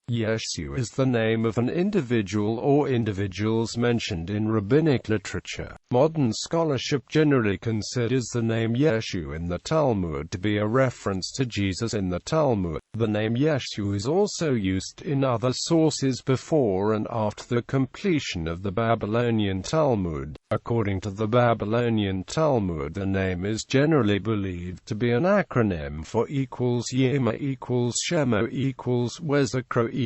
Yeshu is the name of an individual or individuals mentioned in rabbinic literature. Modern scholarship generally considers the name Yeshu in the Talmud to be a reference to Jesus in the Talmud. The name Yeshu is also used in other sources before and after the completion of the Babylonian Talmud. According to the Babylonian Talmud, the name is generally believed to be an acronym for Yimaḥ Sh箋mo Wezikhro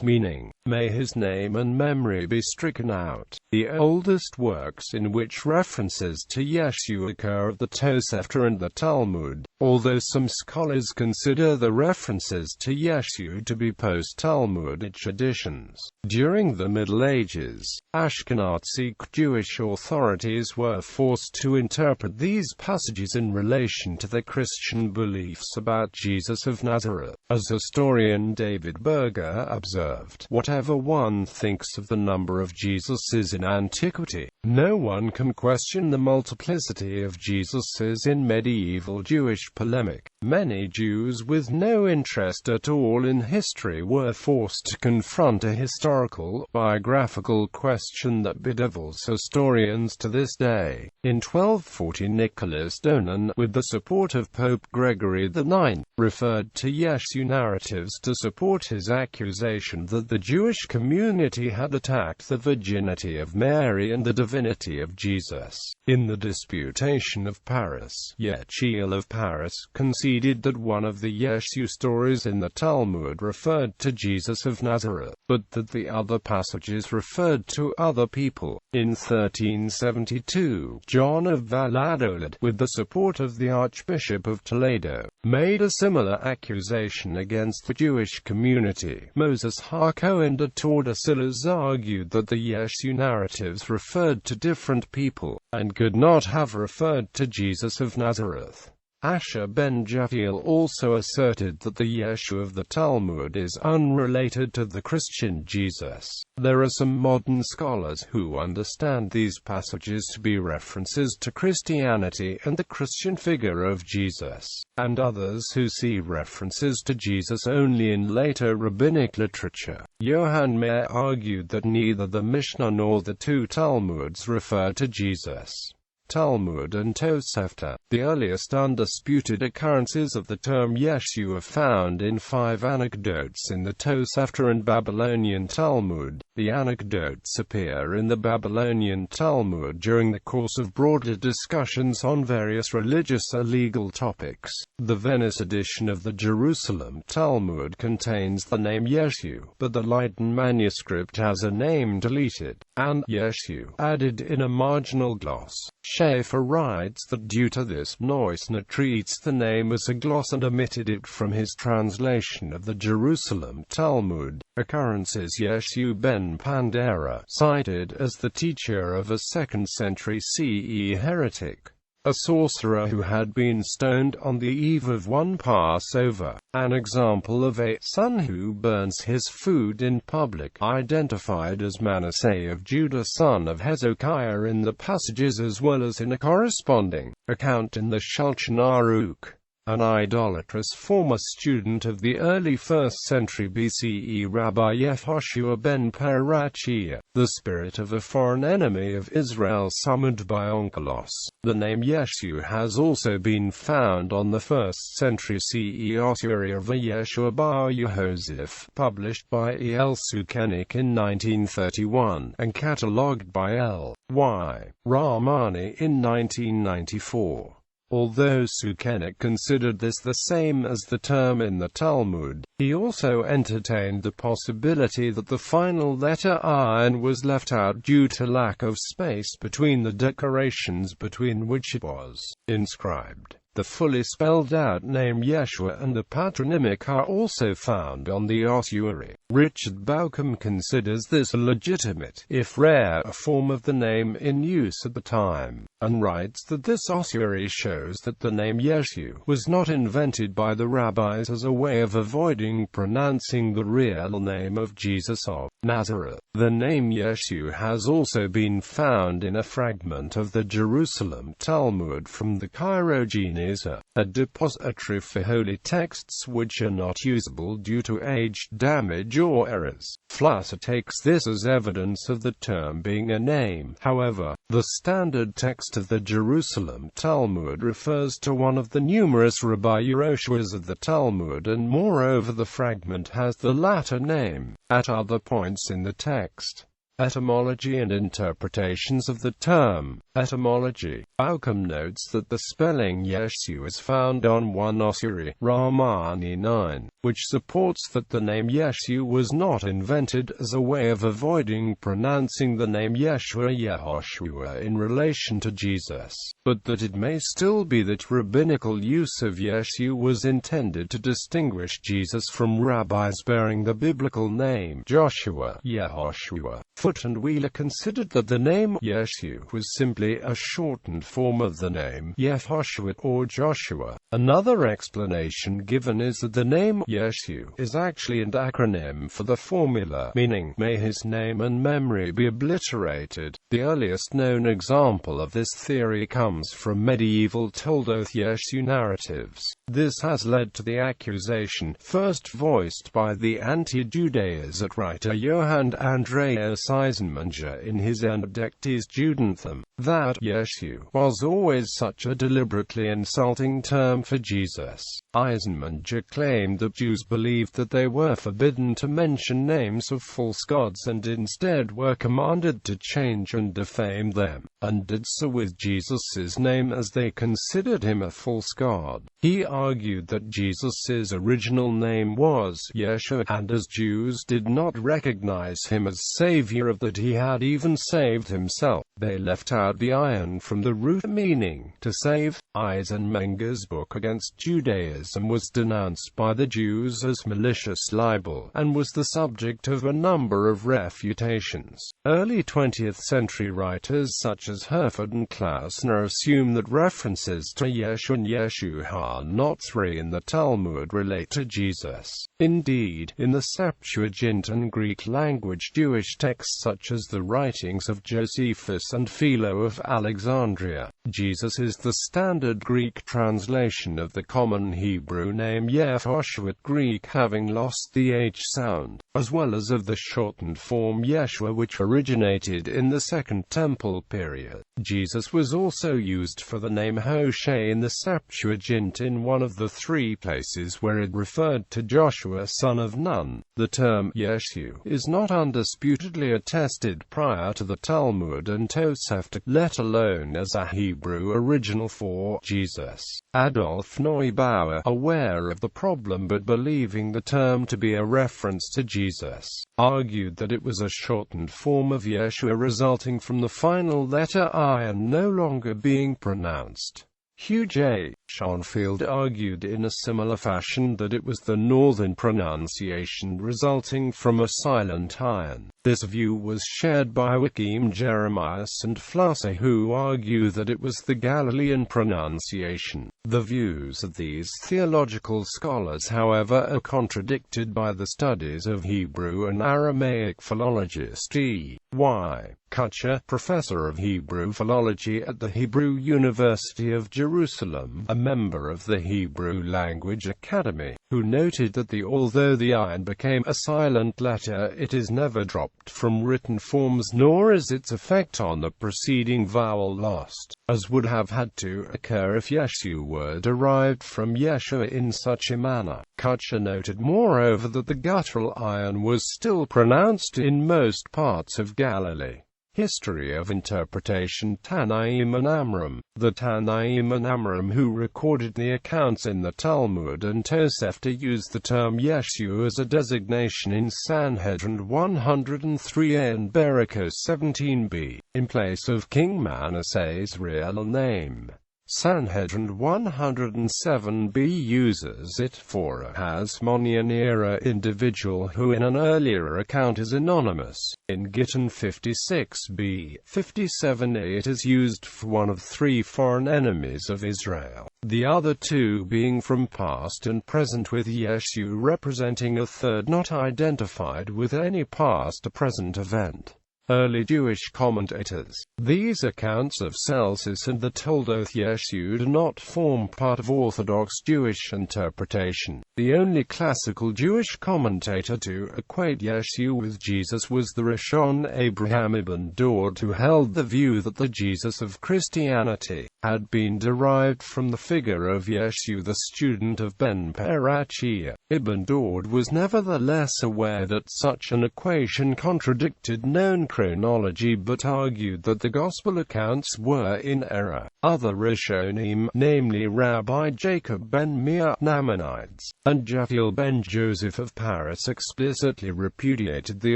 meaning, may his name and memory be stricken out. The oldest works in which references to Yeshu occur are the Tosefta and the Talmud, although some scholars consider the references to Yeshu to be post-Talmudic additions. During the Middle Ages, Ashkenazi Jewish authorities were forced to interpret these passages in relation to the Christian beliefs about Jesus of Nazareth. As historian David Berger observed, whatever one thinks of the number of Jesuses in antiquity, no one can question the multiplicity of Jesuses in medieval Jewish polemic. Many Jews with no interest at all in history were forced to confront a historical, biographical question that bedevils historians to this day. In 1240, Nicholas Donin, with the support of Pope Gregory IX, referred to Yeshu narratives to support his accusation that the Jewish community had attacked the virginity of Mary and the divinity of Jesus. In the Disputation of Paris, Yeshu of Paris conceded that one of the Yeshu stories in the Talmud referred to Jesus of Nazareth, but that the other passages referred to other people. In 1372, John of Valladolid, with the support of the Archbishop of Toledo, made a similar accusation against the Jewish community. Moses HaKohen de Tordesillas argued that the Yeshu narratives referred to different people, and could not have referred to Jesus of Nazareth. Asher ben Jaffiel also asserted that the Yeshu of the Talmud is unrelated to the Christian Jesus. There are some modern scholars who understand these passages to be references to Christianity and the Christian figure of Jesus, and others who see references to Jesus only in later rabbinic literature. Johann Meyer argued that neither the Mishnah nor the two Talmuds refer to Jesus. Talmud and Tosefta. The earliest undisputed occurrences of the term Yeshu are found in 5 anecdotes in the Tosefta and Babylonian Talmud. The anecdotes appear in the Babylonian Talmud during the course of broader discussions on various religious or legal topics. The Venice edition of the Jerusalem Talmud contains the name Yeshu, but the Leiden manuscript has a name deleted, and Yeshu added in a marginal gloss. Schaeffer writes that due to this, Neusner treats the name as a gloss and omitted it from his translation of the Jerusalem Talmud. Occurrences. Yeshu ben Pandera, cited as the teacher of a 2nd century CE heretic, a sorcerer who had been stoned on the eve of one Passover. An example of a son who burns his food in public, identified as Manasseh of Judah, son of Hezekiah, in the passages as well as in a corresponding account in the Shulchan Aruch. An idolatrous former student of the early 1st century BCE Rabbi Yehoshua ben Parachia, the spirit of a foreign enemy of Israel summoned by Onkelos. The name Yeshu has also been found on the 1st century CE ossuary of Yeshua bar Yehoseph, published by E. L. Sukenik in 1931, and catalogued by L. Y. Rahmani in 1994. Although Sukenik considered this the same as the term in the Talmud, he also entertained the possibility that the final letter Ayin was left out due to lack of space between the decorations between which it was inscribed. The fully spelled-out name Yeshua and the patronymic are also found on the ossuary. Richard Bauckham considers this a legitimate, if rare, form of the name in use at the time, and writes that this ossuary shows that the name Yeshu was not invented by the rabbis as a way of avoiding pronouncing the real name of Jesus of Nazareth. The name Yeshu has also been found in a fragment of the Jerusalem Talmud from the Cairo Geniza, a depository for holy texts which are not usable due to age, damage, major errors. Flusser takes this as evidence of the term being a name. However, the standard text of the Jerusalem Talmud refers to one of the numerous Rabbi Yerusha's of the Talmud, and moreover the fragment has the latter name. At other points in the text, etymology and interpretations of the term. Etymology. Outcome notes that the spelling Yeshu is found on 1 Osiri, Ramani 9, which supports that the name Yeshu was not invented as a way of avoiding pronouncing the name Yeshua Yehoshua in relation to Jesus, but that it may still be that rabbinical use of Yeshu was intended to distinguish Jesus from rabbis bearing the biblical name Joshua, Yehoshua. Foot and Wheeler considered that the name Yeshu was simply a shortened form of the name Yehoshua or Joshua. Another explanation given is that the name Yeshu is actually an acronym for the formula, meaning, may his name and memory be obliterated. The earliest known example of this theory comes from medieval Toldoth Yeshu narratives. This has led to the accusation, first voiced by the anti-Judaism writer Johann Andreas Eisenmenger in his Entdecktes Judentum, that Yeshu was always such a deliberately insulting term for Jesus. Eisenmenger claimed that Jews believed that they were forbidden to mention names of false gods and instead were commanded to change and defame them, and did so with Jesus' name as they considered him a false god. He argued that Jesus' original name was Yeshu, and as Jews did not recognize him as Savior of that he had even saved himself, they left out the iron from the root meaning, to save. Eisenmenger's book against Judaism was denounced by the Jews as malicious libel, and was the subject of a number of refutations. Early 20th century writers such as Herford and Klausner assume that references to Yeshu and Yeshua, not three in the Talmud, relate to Jesus. Indeed, in the Septuagint and Greek language Jewish texts such as the writings of Josephus and Philo of Alexandria, Jesus is the standard Greek translation of the common Hebrew name Yehoshua, Greek having lost the H sound, as well as of the shortened form Yeshua which originated in the Second Temple period. Jesus was also used for the name Hoshe in the Septuagint in one of the three places where it referred to Joshua son of Nun. The term Yeshu is not undisputedly attested prior to the Talmud and Tosefta, let alone as a Hebrew original for Jesus. Adolf Neubauer, aware of the problem but believing the term to be a reference to Jesus, argued that it was a shortened form of Yeshua resulting from the final letter I and no longer being pronounced. Hugh J. Schonfield argued in a similar fashion that it was the northern pronunciation resulting from a silent iron. This view was shared by Joachim Jeremias and Flusser, who argue that it was the Galilean pronunciation. The views of these theological scholars, however, are contradicted by the studies of Hebrew and Aramaic philologist E.Y. Kutcher, professor of Hebrew philology at the Hebrew University of Jerusalem, a member of the Hebrew Language Academy, who noted that although the ayin became a silent letter, it is never dropped from written forms, nor is its effect on the preceding vowel lost, as would have had to occur if Yeshu were derived from Yeshua in such a manner. Kutcher noted moreover that the guttural ayin was still pronounced in most parts of Galilee. History of interpretation. Tanaim and Amram. The Tanaim and Amram, who recorded the accounts in the Talmud and Tosefta, used the term Yeshu as a designation in Sanhedrin 103a and Berachos 17b, in place of King Manasseh's real name. Sanhedrin 107b uses it for a Hasmonean-era individual who in an earlier account is anonymous. In Gittin 56b, 57a it is used for one of three foreign enemies of Israel, the other two being from past and present, with Yeshu representing a third not identified with any past or present event. Early Jewish commentators. These accounts of Celsus and the Toldoth Yeshu do not form part of Orthodox Jewish interpretation. The only classical Jewish commentator to equate Yeshu with Jesus was the Rishon Abraham ibn Dord, who held the view that the Jesus of Christianity had been derived from the figure of Yeshu, the student of Ben Perachia. Ibn Dord was nevertheless aware that such an equation contradicted known chronology, but argued that the Gospel accounts were in error. Other Rishonim, namely Rabbi Jacob ben Meir Nachmanides and Jafiel ben Joseph of Paris, explicitly repudiated the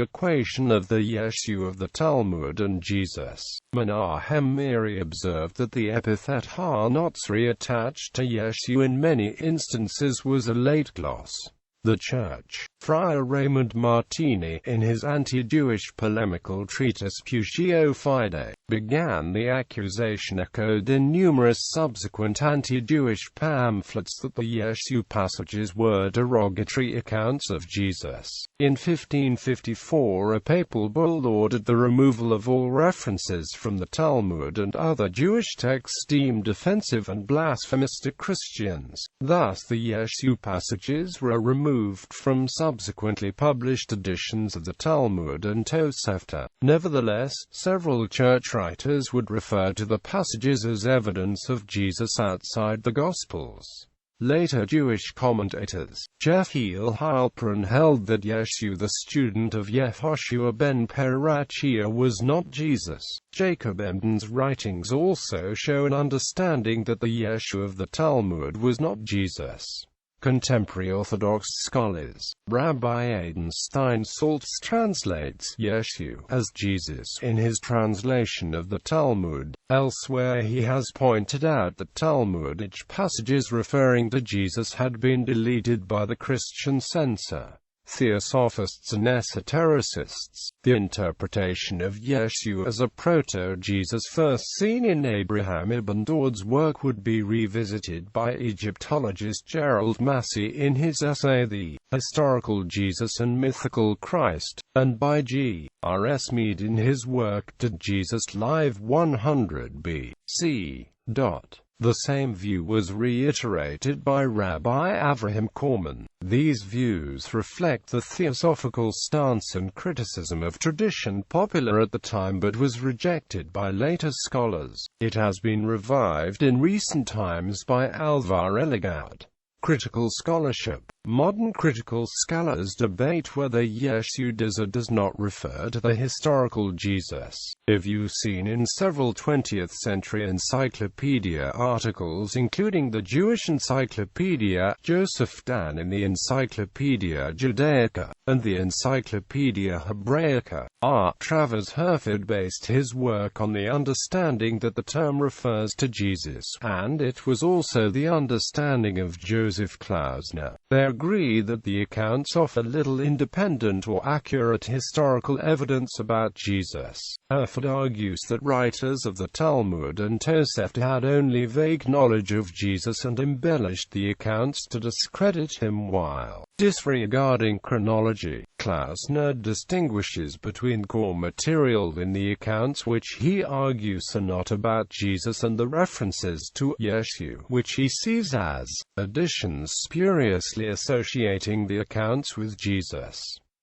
equation of the Yeshu of the Talmud and Jesus. Menahem Meiri observed that the epithet ha-Notzri attached to Yeshu in many instances was a late gloss. The Church. Friar Raymond Martini, in his anti-Jewish polemical treatise Putio Fide, began the accusation echoed in numerous subsequent anti-Jewish pamphlets that the Yeshu passages were derogatory accounts of Jesus. In 1554, a papal bull ordered the removal of all references from the Talmud and other Jewish texts deemed offensive and blasphemous to Christians. Thus the Yeshu passages were removed from subsequently published editions of the Talmud and Tosefta. Nevertheless, several church writers would refer to the passages as evidence of Jesus outside the Gospels. Later Jewish commentators, Jehiel Heilprin, held that Yeshu, the student of Yehoshua ben Perachia, was not Jesus. Jacob Emden's writings also show an understanding that the Yeshu of the Talmud was not Jesus. Contemporary Orthodox scholars, Rabbi Aidan Steinsaltz translates Yeshu as Jesus in his translation of the Talmud. Elsewhere he has pointed out that Talmudic passages referring to Jesus had been deleted by the Christian censor. Theosophists and esotericists. The interpretation of Yeshu as a proto-Jesus first seen in Abraham ibn Dord's work would be revisited by Egyptologist Gerald Massey in his essay The Historical Jesus and Mythical Christ, and by G. R. S. Mead in his work Did Jesus Live 100 B.C. The same view was reiterated by Rabbi Avraham Korman. These views reflect the theosophical stance and criticism of tradition popular at the time but was rejected by later scholars. It has been revived in recent times by Alvar Eligard. Critical scholarship. Modern critical scholars debate whether Yeshu does or does not refer to the historical Jesus. A view seen in several 20th-century encyclopedia articles including the Jewish Encyclopedia, Joseph Dan in the Encyclopedia Judaica, and the Encyclopedia Hebraica. R. Travers Herford based his work on the understanding that the term refers to Jesus, and it was also the understanding of Joseph Klausner. They agree that the accounts offer little independent or accurate historical evidence about Jesus. Herford argues that writers of the Talmud and Tosefta had only vague knowledge of Jesus and embellished the accounts to discredit him while disregarding chronology. Klausner distinguishes between core material in the accounts which he argues are not about Jesus and the references to Yeshu, which he sees as additions spuriously associating the accounts with Jesus.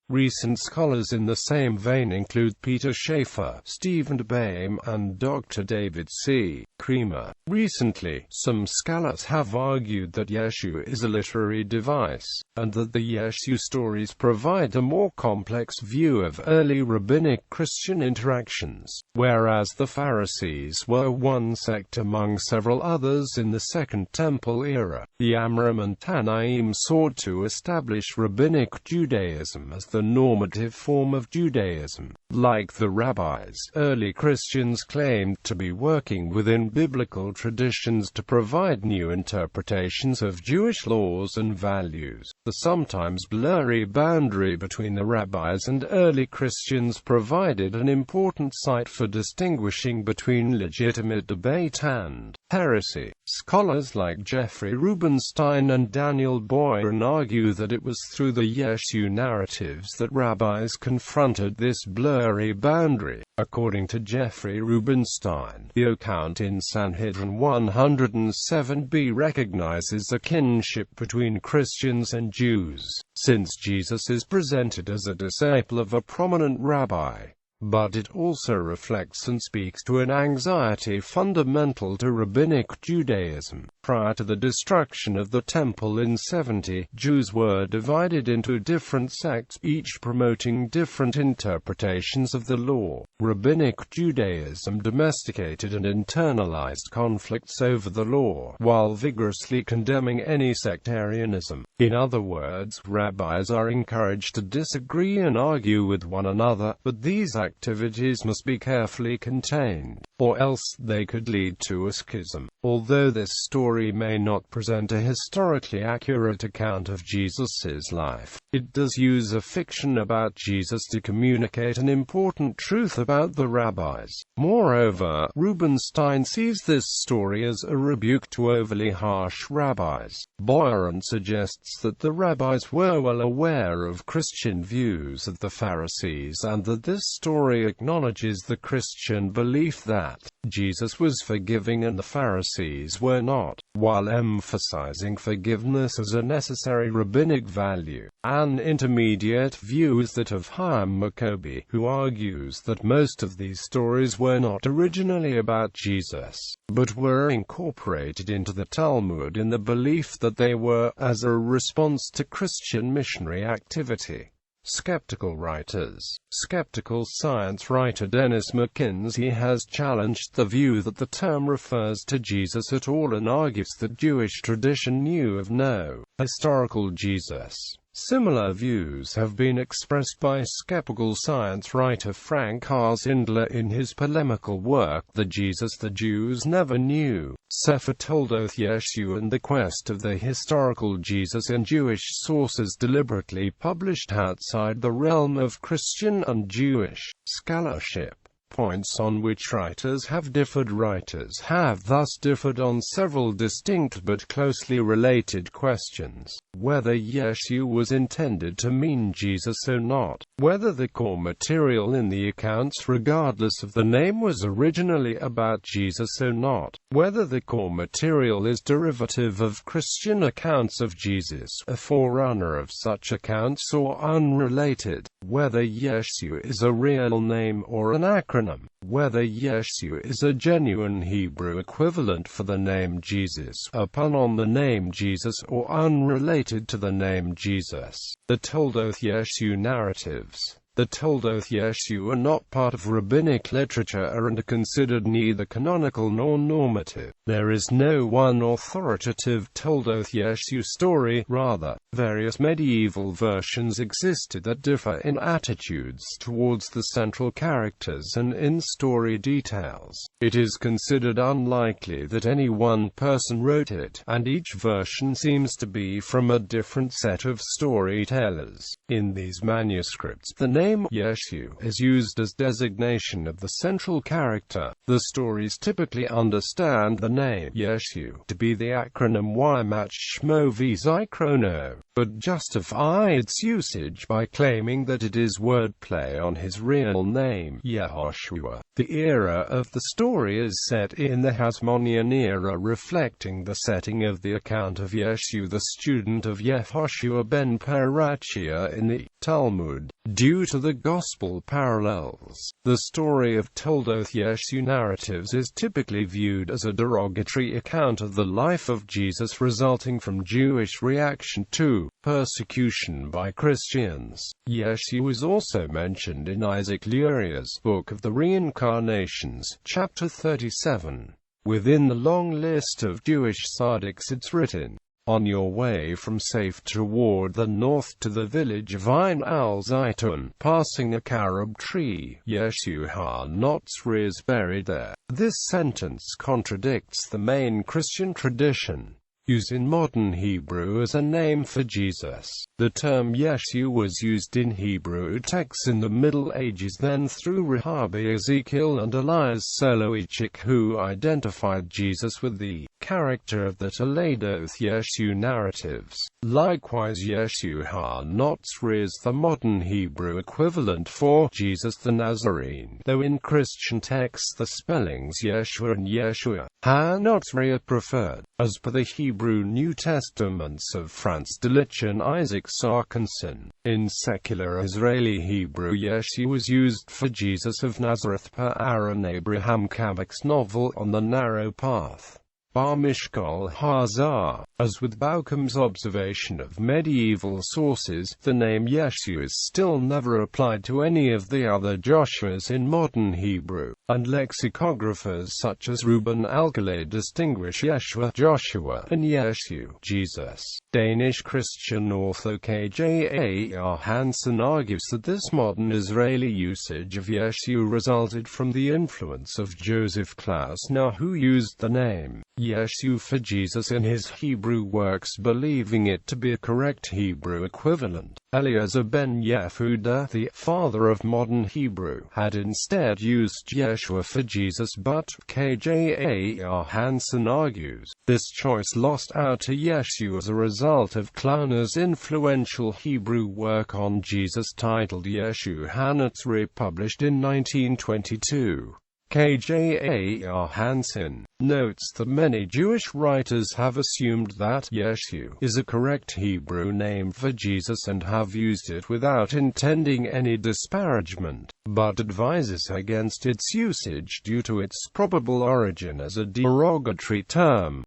Recent scholars in the same vein include Peter Schaeffer, Stephen Boehm, and Dr. David C. Creamer. Recently, some scholars have argued that Yeshu is a literary device, and that the Yeshu stories provide a more complex view of early rabbinic Christian interactions. Whereas the Pharisees were one sect among several others in the Second Temple era, the Amorim and Tanaim sought to establish rabbinic Judaism as the normative form of Judaism. Like the rabbis, early Christians claimed to be working within biblical traditions to provide new interpretations of Jewish laws and values. The sometimes blurry boundary between the rabbis and early Christians provided an important site for distinguishing between legitimate debate and heresy. Scholars like Jeffrey Rubenstein and Daniel Boyarin argue that it was through the Yeshu narratives that rabbis confronted this blurry boundary. According to Jeffrey Rubenstein, the account in Sanhedrin 107b recognizes a kinship between Christians and Jews, since Jesus is presented as a disciple of a prominent rabbi. But it also reflects and speaks to an anxiety fundamental to Rabbinic Judaism. Prior to the destruction of the Temple in 70, Jews were divided into different sects, each promoting different interpretations of the law. Rabbinic Judaism domesticated and internalized conflicts over the law, while vigorously condemning any sectarianism. In other words, rabbis are encouraged to disagree and argue with one another, but these activities must be carefully contained, or else they could lead to a schism. Although this story may not present a historically accurate account of Jesus' life, it does use a fiction about Jesus to communicate an important truth about the rabbis. Moreover, Rubenstein sees this story as a rebuke to overly harsh rabbis. Boyarin suggests that the rabbis were well aware of Christian views of the Pharisees and that this story acknowledges the Christian belief that Jesus was forgiving and the Pharisees were not, while emphasizing forgiveness as a necessary rabbinic value. An intermediate view is that of Chaim Maccoby, who argues that most of these stories were not originally about Jesus, but were incorporated into the Talmud in the belief that they were as a response to Christian missionary activity. Skeptical writers. Skeptical science writer Dennis McKinsey has challenged the view that the term refers to Jesus at all and argues that Jewish tradition knew of no historical Jesus. Similar views have been expressed by skeptical science writer Frank R. Zindler in his polemical work The Jesus the Jews Never Knew, Sefer Toldoth Yeshu and the Quest of the Historical Jesus in Jewish Sources, deliberately published outside the realm of Christian and Jewish scholarship. Points on which writers have differed. Writers have thus differed on several distinct but closely related questions: whether Yeshu was intended to mean Jesus or not, whether the core material in the accounts regardless of the name was originally about Jesus or not, whether the core material is derivative of Christian accounts of Jesus, a forerunner of such accounts, or unrelated, whether Yeshu is a real name or an acronym, whether Yeshu is a genuine Hebrew equivalent for the name Jesus, a pun on the name Jesus, or unrelated to the name Jesus. The Toldoth Yeshu narratives. The Toldoth Yeshu are not part of rabbinic literature and are considered neither canonical nor normative. There is no one authoritative Toldoth Yeshu story, rather, various medieval versions existed that differ in attitudes towards the central characters and in story details. It is considered unlikely that any one person wrote it, and each version seems to be from a different set of storytellers. In these manuscripts, the name Yeshu is used as designation of the central character. The stories typically understand the name Yeshu to be the acronym Yimaḥ Shʕmo Wezikhro, but justify its usage by claiming that it is wordplay on his real name, Yehoshua. The era of the story is set in the Hasmonean era, reflecting the setting of the account of Yeshu, the student of Yehoshua ben Parachia in the Talmud. Due to the gospel parallels, the story of Toldoth Yeshu narratives is typically viewed as a derogatory account of the life of Jesus resulting from Jewish reaction to persecution by Christians. Yeshu is also mentioned in Isaac Luria's Book of the Reincarnations, chapter 37. Within the long list of Jewish tzaddiks it's written, "On your way from Safe toward the north to the village of Ein al-Zaytun, passing a carob tree, Yeshu ha-Notzri is buried there." This sentence contradicts the main Christian tradition. used in modern Hebrew as a name for Jesus. The term Yeshu was used in Hebrew texts in the Middle Ages, then through Rabbi Ezekiel and Elias Soloveitchik, who identified Jesus with the character of the Toledoth Yeshu narratives. Likewise, Yeshu ha-Notzri is the modern Hebrew equivalent for Jesus the Nazarene, though in Christian texts the spellings Yeshua and Yeshua ha-Notzri are preferred. As per the Hebrew New Testaments of Franz Delitzsch and Isaac Sarkinson, in secular Israeli Hebrew, Yeshu was used for Jesus of Nazareth per Aaron Abraham Kabak's novel On the Narrow Path. Bar Mishkal Hazar. As with Baucham's observation of medieval sources, the name Yeshu is still never applied to any of the other Joshuas in modern Hebrew, and lexicographers such as Ruben Alcalay distinguish Yeshua Joshua and Yeshu Jesus. Danish Christian author Kjar Hansen argues that this modern Israeli usage of Yeshu resulted from the influence of Joseph Klausner, who used the name Yeshu for Jesus in his Hebrew works, believing it to be a correct Hebrew equivalent. Eliezer ben Yehuda, the father of modern Hebrew, had instead used Yeshua for Jesus, but, Kjar Hansen argues, this choice lost out to Yeshu as a result of Klauner's influential Hebrew work on Jesus titled Yeshu ha-Notzri, published in 1922. Kjar Hansen notes that many Jewish writers have assumed that Yeshu is a correct Hebrew name for Jesus and have used it without intending any disparagement, but advises against its usage due to its probable origin as a derogatory term.